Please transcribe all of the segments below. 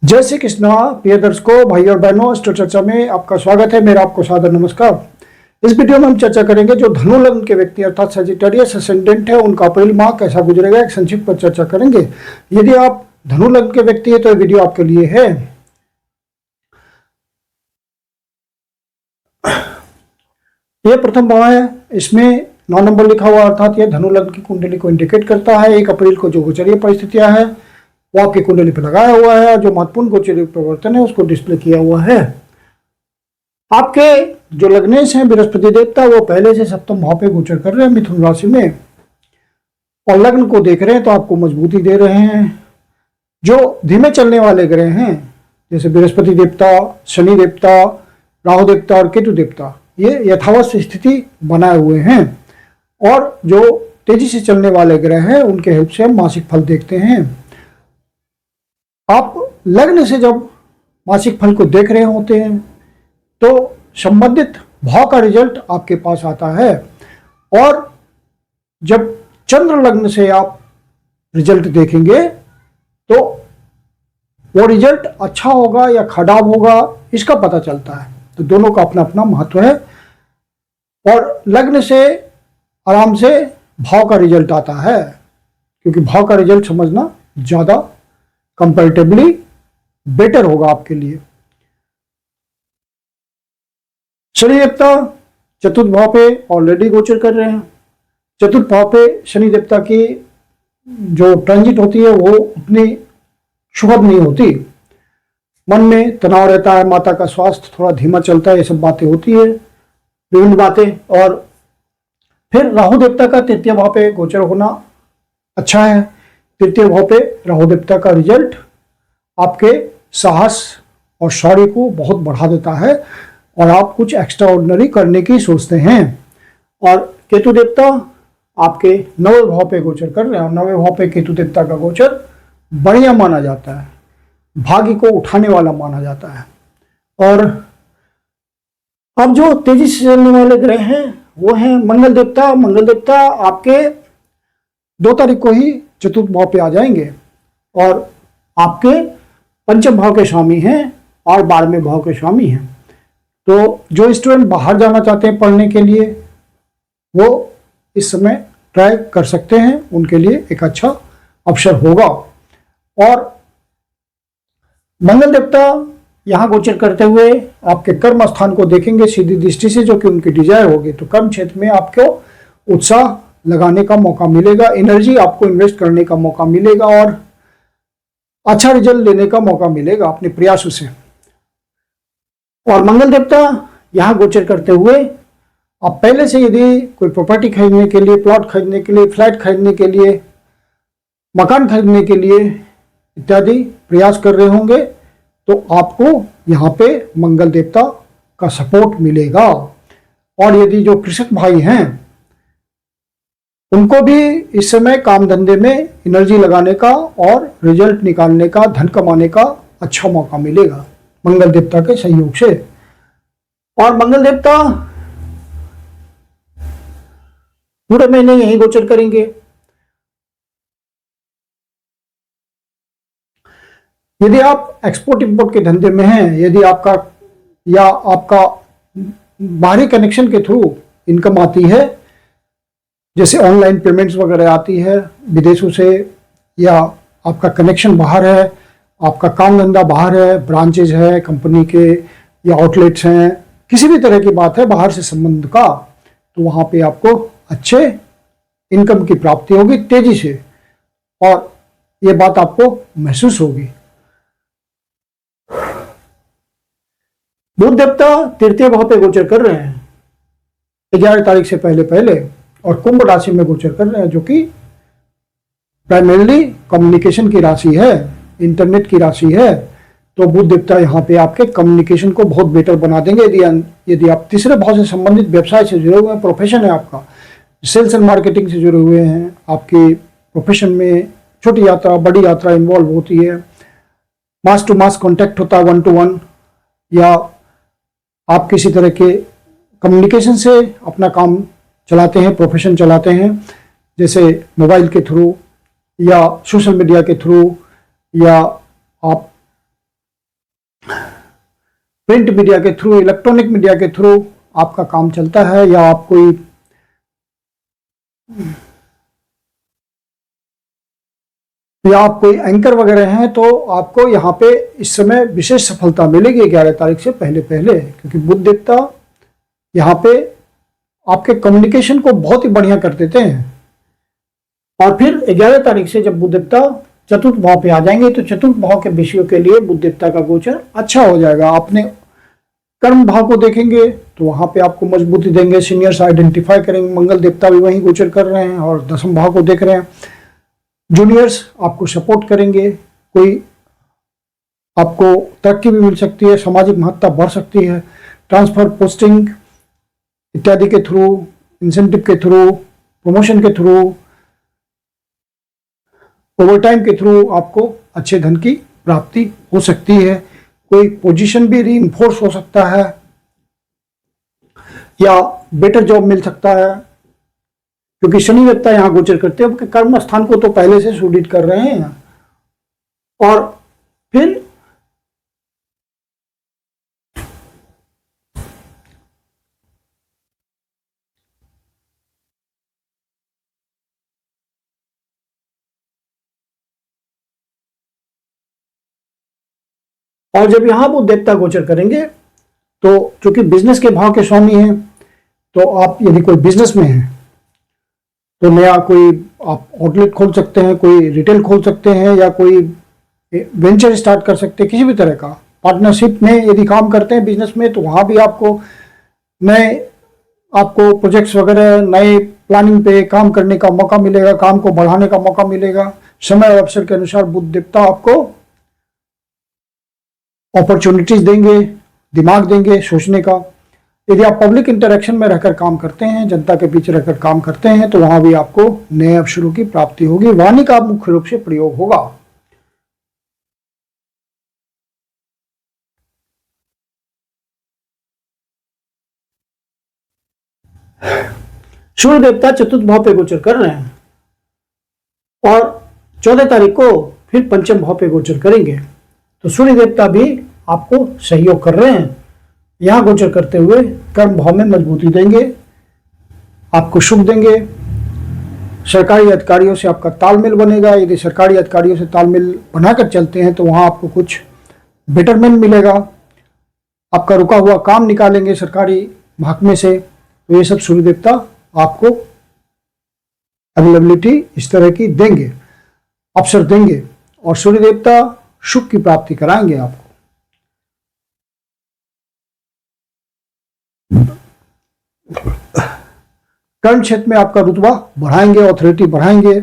जय श्री कृष्णा प्रिय दर्शकों, भाई और बहनों, अस्ट्रो चर्चा में आपका स्वागत है। मेरा आपको सादर नमस्कार। इस वीडियो में हम चर्चा करेंगे जो धनु लग्न के व्यक्ति अर्थात सजिटेरियस असेंडेंट है उनका अप्रैल माह कैसा गुजरेगा, एक संक्षिप्त पर चर्चा करेंगे। यदि आप धनु लग्न के व्यक्ति है तो यह वीडियो आपके लिए है। यह प्रथम भाव है, इसमें 9 नंबर लिखा हुआ, अर्थात यह धनु लग्न की कुंडली को इंडिकेट करता है। 1 अप्रैल को जो गोचरीय परिस्थितियां है वो आपकी कुंडली पर लगाया हुआ है, जो महत्वपूर्ण गोचरीय परिवर्तन है उसको डिस्प्ले किया हुआ है। आपके जो लग्नेश हैं बृहस्पति देवता, वो पहले से सप्तम भाव पे गोचर कर रहे हैं मिथुन राशि में, और लग्न को देख रहे हैं तो आपको मजबूती दे रहे हैं। जो धीमे चलने वाले ग्रह हैं जैसे बृहस्पति देवता, शनि देवता, राहु देवता और केतु देवता, ये यथावत स्थिति बनाए हुए हैं, और जो तेजी से चलने वाले ग्रह हैं उनके हेल्प से हम मासिक फल देखते हैं। आप लग्न से जब मासिक फल को देख रहे होते हैं तो संबंधित भाव का रिजल्ट आपके पास आता है, और जब चंद्र लग्न से आप रिजल्ट देखेंगे तो वो रिजल्ट अच्छा होगा या खराब होगा इसका पता चलता है। तो दोनों का अपना अपना महत्व है, और लग्न से आराम से भाव का रिजल्ट आता है, क्योंकि भाव का रिजल्ट समझना ज़्यादा कंपैरेटिवली बेटर होगा आपके लिए। शनि देवता चतुर्थ भाव पे ऑलरेडी गोचर कर रहे हैं। चतुर्थ भाव पे शनि देवता की जो ट्रांजिट होती है वो उतनी शुभ नहीं होती। मन में तनाव रहता है, माता का स्वास्थ्य थोड़ा धीमा चलता है, ये सब बातें होती है, विभिन्न बातें। और फिर राहु देवता का तृतीय भाव पे गोचर होना अच्छा है। तृतीय भाव पे राहु देवता का रिजल्ट आपके साहस और शौर्य को बहुत बढ़ा देता है, और आप कुछ एक्स्ट्रा ऑर्डिनरी करने की सोचते हैं। और केतु देवता आपके 9वें भाव पे गोचर कर रहे हैं, और 9वें भाव पे केतु देवता का गोचर बढ़िया माना जाता है, भाग्य को उठाने वाला माना जाता है। और अब जो तेजी से चलने वाले ग्रह हैं वो हैं मंगल देवता। मंगल देवता आपके 2 तारीख को ही चतुर्थ भाव पे आ जाएंगे, और आपके पंचम भाव के स्वामी हैं और 12वें भाव के स्वामी हैं। तो जो स्टूडेंट बाहर जाना चाहते हैं पढ़ने के लिए वो इस समय ट्राई कर सकते हैं, उनके लिए एक अच्छा अवसर होगा। और मंगल देवता यहाँ गोचर करते हुए आपके कर्म स्थान को देखेंगे सीधी दृष्टि से, जो कि उनकी डिजायर होगी। तो कर्म क्षेत्र में आपको उत्साह लगाने का मौका मिलेगा, एनर्जी आपको इन्वेस्ट करने का मौका मिलेगा, और अच्छा रिजल्ट लेने का मौका मिलेगा अपने प्रयासों से। और मंगल देवता यहाँ गोचर करते हुए आप पहले से यदि कोई प्रॉपर्टी खरीदने के लिए, प्लॉट खरीदने के लिए, फ्लैट खरीदने के लिए, मकान खरीदने के लिए इत्यादि प्रयास कर रहे होंगे तो आपको यहाँ पे मंगल देवता का सपोर्ट मिलेगा। और यदि जो कृषक भाई हैं उनको भी इस समय काम धंधे में एनर्जी लगाने का और रिजल्ट निकालने का, धन कमाने का अच्छा मौका मिलेगा मंगल देवता के सहयोग से। और मंगल देवता पूरे महीने यही गोचर करेंगे। यदि आप एक्सपोर्ट इंपोर्ट के धंधे में हैं, यदि आपका बाहरी कनेक्शन के थ्रू इनकम आती है, जैसे ऑनलाइन पेमेंट्स वगैरह आती है विदेशों से, या आपका कनेक्शन बाहर है, आपका काम धंधा बाहर है, ब्रांचेज है कंपनी के या आउटलेट्स हैं, किसी भी तरह की बात है बाहर से संबंध का, तो वहाँ पे आपको अच्छे इनकम की प्राप्ति होगी तेजी से, और ये बात आपको महसूस होगी। बुध देवता तृतीय भाव पे गोचर कर रहे हैं 11 तारीख से पहले, और कुंभ राशि में गोचर कर रहे हैं, जो कि प्राइमरीली कम्युनिकेशन की राशि है, इंटरनेट की राशि है। तो बुध देवता यहाँ पे आपके कम्युनिकेशन को बहुत बेटर बना देंगे। यदि आप तीसरे भाव से संबंधित व्यवसाय से जुड़े हुए हैं, प्रोफेशन है आपका, सेल्स एंड मार्केटिंग से जुड़े हुए हैं, आपकी प्रोफेशन में छोटी यात्रा बड़ी यात्रा इन्वॉल्व होती है, मास टू मास कॉन्टैक्ट होता है, 1 to 1, या आप किसी तरह के कम्युनिकेशन से अपना काम चलाते हैं, प्रोफेशन चलाते हैं, जैसे मोबाइल के थ्रू या सोशल मीडिया के थ्रू, या आप प्रिंट मीडिया के थ्रू, इलेक्ट्रॉनिक मीडिया के थ्रू आपका काम चलता है, या आप कोई एंकर वगैरह हैं, तो आपको यहाँ पे इस समय विशेष सफलता मिलेगी 11 तारीख से पहले पहले, क्योंकि बुध देवता यहाँ पे आपके कम्युनिकेशन को बहुत ही बढ़िया कर देते हैं। और फिर 11 तारीख से जब बुध देवता चतुर्थ भाव पे आ जाएंगे, तो चतुर्थ भाव के विषयों के लिए बुध देवता का गोचर अच्छा हो जाएगा। अपने कर्म भाव को देखेंगे तो वहां पे आपको मजबूती देंगे, सीनियर्स आइडेंटिफाई करेंगे। मंगल देवता भी वहीं गोचर कर रहे हैं और दसम भाव को देख रहे हैं। जूनियर्स आपको सपोर्ट करेंगे, कोई आपको तरक्की भी मिल सकती है, सामाजिक महत्ता बढ़ सकती है, ट्रांसफर, पोस्टिंग इत्यादि के थ्रू, इंसेंटिव के थ्रू, प्रमोशन के थ्रू, ओवरटाइम के थ्रू आपको अच्छे धन की प्राप्ति हो सकती है। कोई पोजीशन भी रीइंफोर्स हो सकता है या बेटर जॉब मिल सकता है, क्योंकि शनि देवता यहां गोचर करते हैं। कर्म स्थान को तो पहले से सुदृढ़ कर रहे हैं। और फिर जब यहां वो देवता गोचर करेंगे, तो चूंकि बिजनेस के भाव के स्वामी हैं, तो आप यदि कोई बिजनेस में हैं तो नया कोई आप आउटलेट खोल सकते हैं, कोई रिटेल खोल सकते हैं, या कोई वेंचर स्टार्ट कर सकते हैं। किसी भी तरह का पार्टनरशिप में यदि काम करते हैं बिजनेस में, तो वहां भी आपको प्रोजेक्ट्स वगैरह, नए प्लानिंग पे काम करने का मौका मिलेगा, काम को बढ़ाने का मौका मिलेगा। समय और अवसर के अनुसार बुध देवता आपको अपॉर्चुनिटीज देंगे, दिमाग देंगे सोचने का। यदि आप पब्लिक इंटरेक्शन में रहकर काम करते हैं, जनता के बीच रहकर काम करते हैं, तो वहां भी आपको नए अवसरों की प्राप्ति होगी। वाणी का मुख्य रूप से प्रयोग होगा। सूर्य देवता चतुर्थ भाव पे गोचर कर रहे हैं और 14 तारीख को फिर पंचम भाव पे गोचर करेंगे। तो सूर्य देवता भी आपको सहयोग कर रहे हैं। यहां गोचर करते हुए कर्म भाव में मजबूती देंगे, आपको सुख देंगे। सरकारी अधिकारियों से आपका तालमेल बनेगा। यदि सरकारी अधिकारियों से तालमेल बनाकर चलते हैं, तो वहां आपको कुछ बेटरमेंट मिलेगा। आपका रुका हुआ काम निकालेंगे सरकारी महकमे से। तो ये सब सूर्य देवता आपको अवेलेबिलिटी इस तरह की देंगे, अवसर देंगे, और सूर्य देवता सुख की प्राप्ति कराएंगे आपको। कर्म क्षेत्र में आपका रुतबा बढ़ाएंगे, ऑथोरिटी बढ़ाएंगे,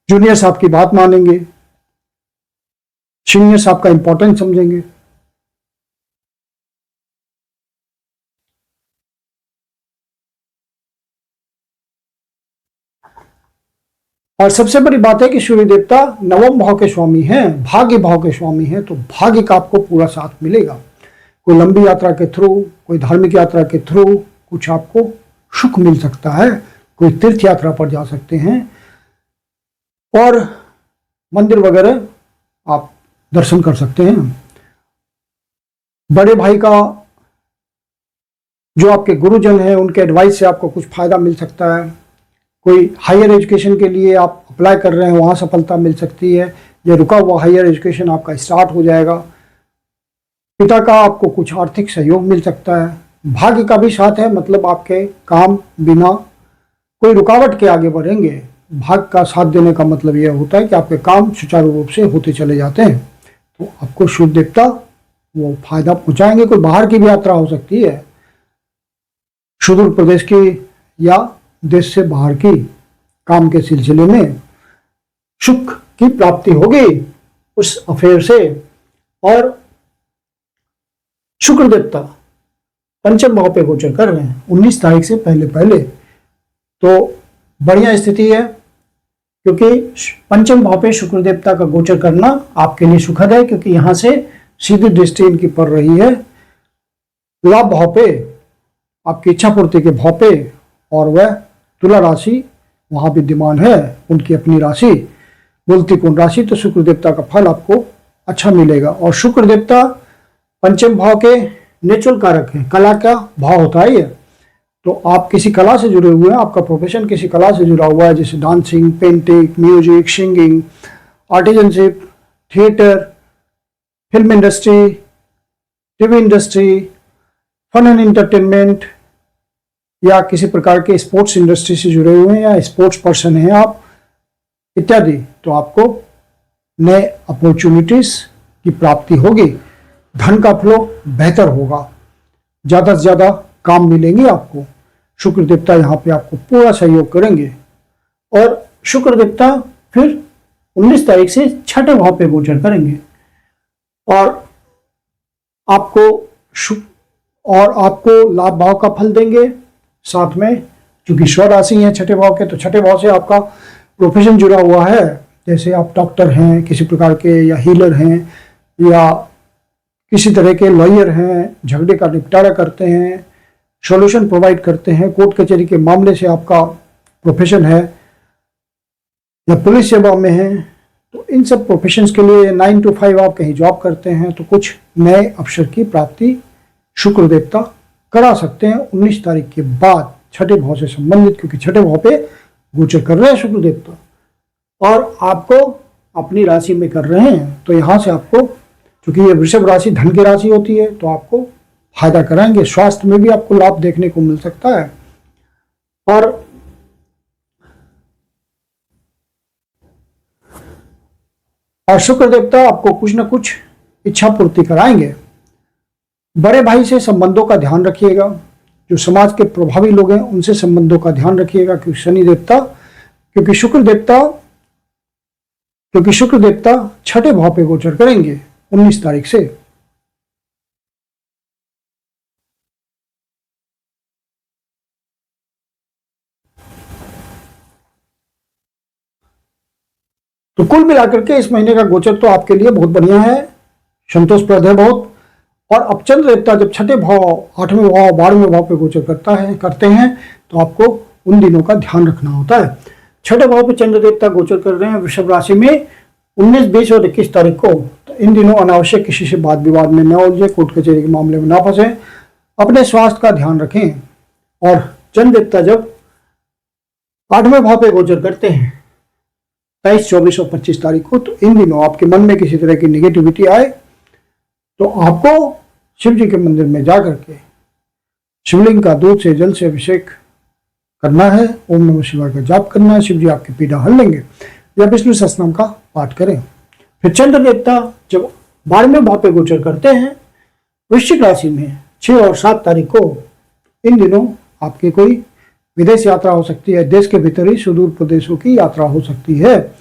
जूनियर्स आपकी बात मानेंगे, सीनियर्स आपका इंपॉर्टेंस समझेंगे। और सबसे बड़ी बात है कि सूर्य देवता नवम भाव के स्वामी हैं, भाग्य भाव के स्वामी हैं, तो भाग्य का आपको पूरा साथ मिलेगा। कोई लंबी यात्रा के थ्रू, कोई धार्मिक यात्रा के थ्रू कुछ आपको सुख मिल सकता है। कोई तीर्थ यात्रा पर जा सकते हैं और मंदिर वगैरह आप दर्शन कर सकते हैं। बड़े भाई का जो आपके गुरुजन हैं, उनके एडवाइस से आपको कुछ फायदा मिल सकता है। कोई हायर एजुकेशन के लिए आप अप्लाई कर रहे हैं, वहाँ सफलता मिल सकती है, या रुका हुआ हायर एजुकेशन आपका स्टार्ट हो जाएगा। पिता का आपको कुछ आर्थिक सहयोग मिल सकता है। भाग्य का भी साथ है, मतलब आपके काम बिना कोई रुकावट के आगे बढ़ेंगे। भाग्य का साथ देने का मतलब यह होता है कि आपके काम सुचारू रूप से होते चले जाते हैं। तो आपको सूर्य देवता वो फायदा पहुंचाएंगे। कोई बाहर की भी यात्रा हो सकती है, सुदूर प्रदेश की या देश से बाहर की, काम के सिलसिले में सुख की प्राप्ति होगी उस अफेयर से। और शुक्र देवता पंचम भाव पे गोचर कर रहे हैं 19 तारीख से पहले पहले, तो बढ़िया स्थिति है, क्योंकि पंचम भाव पे शुक्र देवता का गोचर करना आपके लिए सुखद है, क्योंकि यहां से सीधी दृष्टि इनकी पड़ रही है लाभ भाव पे, आपकी इच्छा पूर्ति के भाव पे, और वह तुला राशि वहां विद्यमान है, उनकी अपनी राशि बोलती कौन राशि। तो शुक्र देवता का फल आपको अच्छा मिलेगा। और शुक्र देवता पंचम भाव के नेचुरल कारक हैं, कला का भाव होता है ये। तो आप किसी कला से जुड़े हुए हैं, आपका प्रोफेशन किसी कला से जुड़ा हुआ है, जैसे dancing, painting, music, singing, artisanship, theatre, film industry, TV industry, fun and entertainment, या किसी प्रकार के स्पोर्ट्स इंडस्ट्री से जुड़े हुए हैं या स्पोर्ट्स पर्सन हैं आप इत्यादि, तो आपको नए अपॉर्चुनिटीज की प्राप्ति होगी, धन का फ्लो बेहतर होगा, ज़्यादा से ज़्यादा काम मिलेंगे आपको। शुक्र देवता यहाँ पे आपको पूरा सहयोग करेंगे। और शुक्र देवता फिर 19 तारीख से छठे भाव पे गोचर करेंगे और आपको लाभ भाव का फल देंगे। साथ में चूंकि स्वर राशि है छठे भाव के, तो छठे भाव से आपका प्रोफेशन जुड़ा हुआ है, जैसे आप डॉक्टर हैं किसी प्रकार के, या हीलर हैं, या किसी तरह के लॉयर हैं, झगड़े का निपटारा करते हैं, सॉल्यूशन प्रोवाइड करते हैं, कोर्ट कचहरी के मामले से आपका प्रोफेशन है, या पुलिस सेवा में है, तो इन सब प्रोफेशंस के लिए 9 to 5 आप कहीं जॉब करते हैं, तो कुछ नए अवसर की प्राप्ति शुक्र देवता करा सकते हैं 19 तारीख के बाद छठे भाव से संबंधित, क्योंकि छठे भाव पे गोचर कर रहे हैं शुक्र देवता और आपको अपनी राशि में कर रहे हैं। तो यहाँ से आपको, क्योंकि ये वृषभ राशि धन की राशि होती है, तो आपको फायदा कराएंगे। स्वास्थ्य में भी आपको लाभ देखने को मिल सकता है। और शुक्र देवता आपको कुछ न कुछ इच्छा पूर्ति कराएंगे। बड़े भाई से संबंधों का ध्यान रखिएगा, जो समाज के प्रभावी लोग हैं उनसे संबंधों का ध्यान रखिएगा, क्योंकि शनि देवता, क्योंकि शुक्र देवता छठे भाव पे गोचर करेंगे 19 तारीख से। तो कुल मिलाकर के इस महीने का गोचर तो आपके लिए बहुत बढ़िया है, संतोषप्रद है बहुत। और अब चंद्र देवता जब छठे भाव, 8वें भाव, 12वें भाव पे गोचर करते हैं, तो आपको उन दिनों का ध्यान रखना होता है। छठे भाव पे चंद्र देवता गोचर कर रहे हैं वृषभ राशि में 19, 20 और 21 तारीख को। तो इन दिनों अनावश्यक किसी से वाद विवाद में न उलझे, कोर्ट कचहरी के मामले में ना फंसे, अपने स्वास्थ्य का ध्यान रखें। और चंद्र देवता जब 8वें भाव पे गोचर करते हैं 23, 24 और 25 तारीख को, तो इन दिनों आपके मन में किसी तरह की निगेटिविटी आए, तो आपको शिव जी के मंदिर में जाकर के शिवलिंग का दूध से, जल से अभिषेक करना है, ओम नमः शिवाय का जाप करना है, शिव जी आपकी पीड़ा हर लेंगे, या विष्णु सहस्त्रनाम का पाठ करें। फिर चंद्र देवता जब 12वें भाव पे गोचर करते हैं वृश्चिक राशि में 6 और 7 तारीख को, इन दिनों आपकी कोई विदेश यात्रा हो सकती है, देश के भीतर ही सुदूर प्रदेशों की यात्रा हो सकती है।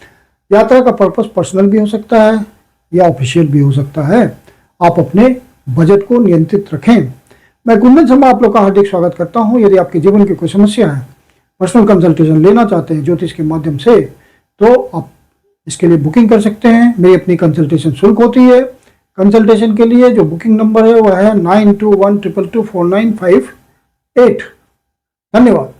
यात्रा का पर्पस पर्सनल भी हो सकता है या ऑफिशियल भी हो सकता है। आप अपने बजट को नियंत्रित रखें। मैं कुंदन शर्मा आप लोग का हार्दिक स्वागत करता हूं। यदि आपके जीवन की कोई समस्या है, पर्सनल कंसल्टेशन लेना चाहते हैं ज्योतिष के माध्यम से, तो आप इसके लिए बुकिंग कर सकते हैं। मेरी अपनी कंसल्टेशन शुल्क होती है। कंसल्टेशन के लिए जो बुकिंग नंबर है वह है 9212224958। धन्यवाद।